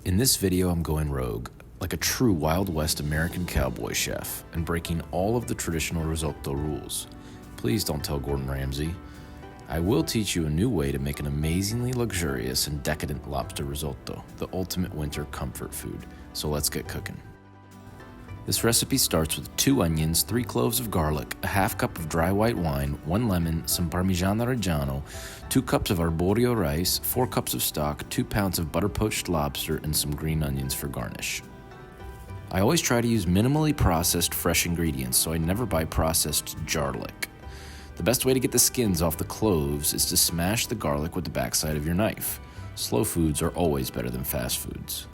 In this video, I'm going rogue, like a true Wild West American cowboy chef, and breaking all of the traditional risotto rules. Please don't tell Gordon Ramsay. I will teach you a new way to make an amazingly luxurious and decadent lobster risotto, the ultimate winter comfort food. So let's get cooking. This recipe starts with 2 onions, 3 cloves of garlic, a half cup of dry white wine, 1 lemon, some Parmigiano Reggiano, 2 cups of arborio rice, 4 cups of stock, 2 pounds of butter poached lobster, and some green onions for garnish. I always try to use minimally processed fresh ingredients, so I never buy processed garlic. The best way to get the skins off the cloves is to smash the garlic with the backside of your knife. Slow foods are always better than fast foods.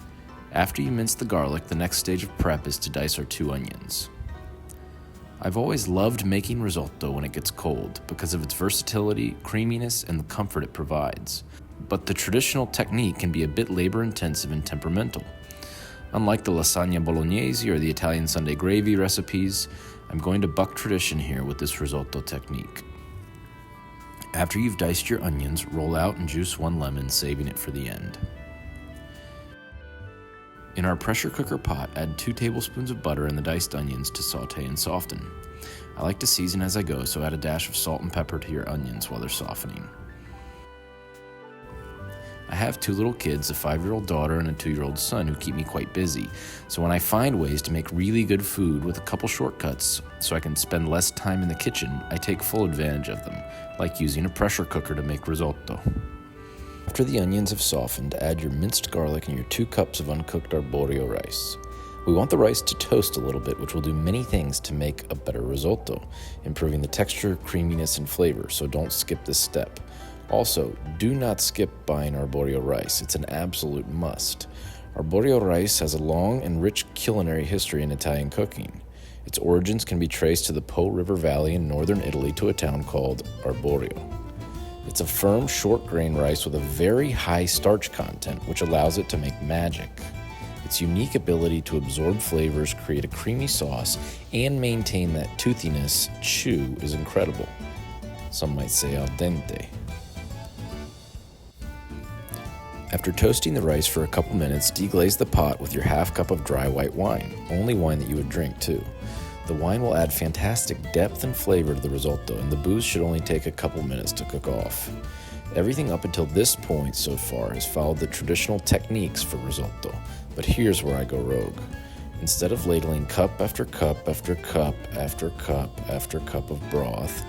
After you mince the garlic, the next stage of prep is to dice our 2 onions. I've always loved making risotto when it gets cold because of its versatility, creaminess, and the comfort it provides. But the traditional technique can be a bit labor-intensive and temperamental. Unlike the lasagna bolognese or the Italian Sunday gravy recipes, I'm going to buck tradition here with this risotto technique. After you've diced your onions, roll out and juice 1 lemon, saving it for the end. In our pressure cooker pot, add 2 tablespoons of butter and the diced onions to saute and soften. I like to season as I go, so add a dash of salt and pepper to your onions while they're softening. I have 2 little kids, a 5-year-old daughter and a 2-year-old son who keep me quite busy, so when I find ways to make really good food with a couple shortcuts so I can spend less time in the kitchen, I take full advantage of them, like using a pressure cooker to make risotto. After the onions have softened, add your minced garlic and your 2 cups of uncooked arborio rice. We want the rice to toast a little bit, which will do many things to make a better risotto, improving the texture, creaminess, and flavor, so don't skip this step. Also, do not skip buying arborio rice. It's an absolute must. Arborio rice has a long and rich culinary history in Italian cooking. Its origins can be traced to the Po River Valley in northern Italy to a town called Arborio. It's a firm, short-grain rice with a very high starch content, which allows it to make magic. Its unique ability to absorb flavors, create a creamy sauce, and maintain that toothiness chew is incredible. Some might say al dente. After toasting the rice for a couple minutes, deglaze the pot with your half cup of dry white wine, only wine that you would drink too. The wine will add fantastic depth and flavor to the risotto, and the booze should only take a couple minutes to cook off. Everything up until this point so far has followed the traditional techniques for risotto, but here's where I go rogue. Instead of ladling cup after cup after cup after cup after cup of broth,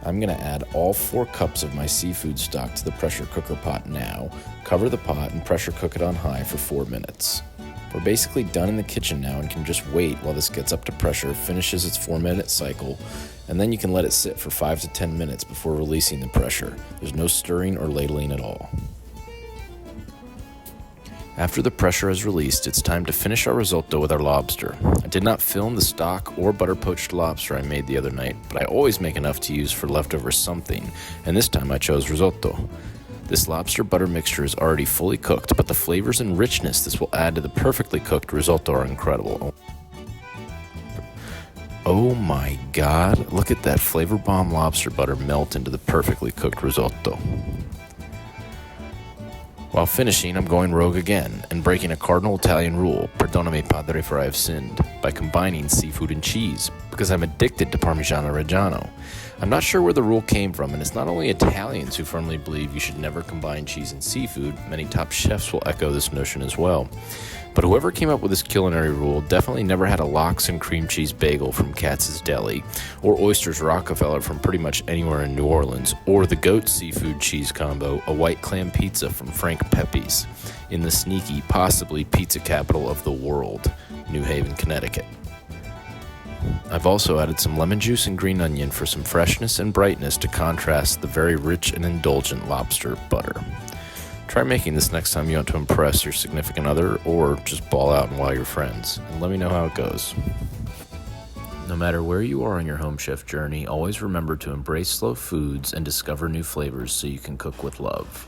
I'm going to add all 4 cups of my seafood stock to the pressure cooker pot now, cover the pot, and pressure cook it on high for 4 minutes. We're basically done in the kitchen now and can just wait while this gets up to pressure, finishes its 4-minute cycle, and then you can let it sit for 5 to 10 minutes before releasing the pressure. There's no stirring or ladling at all. After the pressure is released, it's time to finish our risotto with our lobster. I did not film the stock or butter poached lobster I made the other night, but I always make enough to use for leftover something, and this time I chose risotto. This lobster butter mixture is already fully cooked, but the flavors and richness this will add to the perfectly cooked risotto are incredible. Oh my god, look at that flavor bomb lobster butter melt into the perfectly cooked risotto. While finishing, I'm going rogue again and breaking a cardinal Italian rule, perdonami padre for I have sinned, by combining seafood and cheese, because I'm addicted to Parmigiano Reggiano. I'm not sure where the rule came from, and it's not only Italians who firmly believe you should never combine cheese and seafood. Many top chefs will echo this notion as well. But whoever came up with this culinary rule definitely never had a lox and cream cheese bagel from Katz's Deli, or oysters Rockefeller from pretty much anywhere in New Orleans, or the goat seafood cheese combo, a white clam pizza from Frank Pepe's, in the sneaky, possibly pizza capital of the world, New Haven, Connecticut. I've also added some lemon juice and green onion for some freshness and brightness to contrast the very rich and indulgent lobster butter. Try making this next time you want to impress your significant other or just ball out and wow your friends, and let me know how it goes. No matter where you are on your home chef journey, always remember to embrace slow foods and discover new flavors so you can cook with love.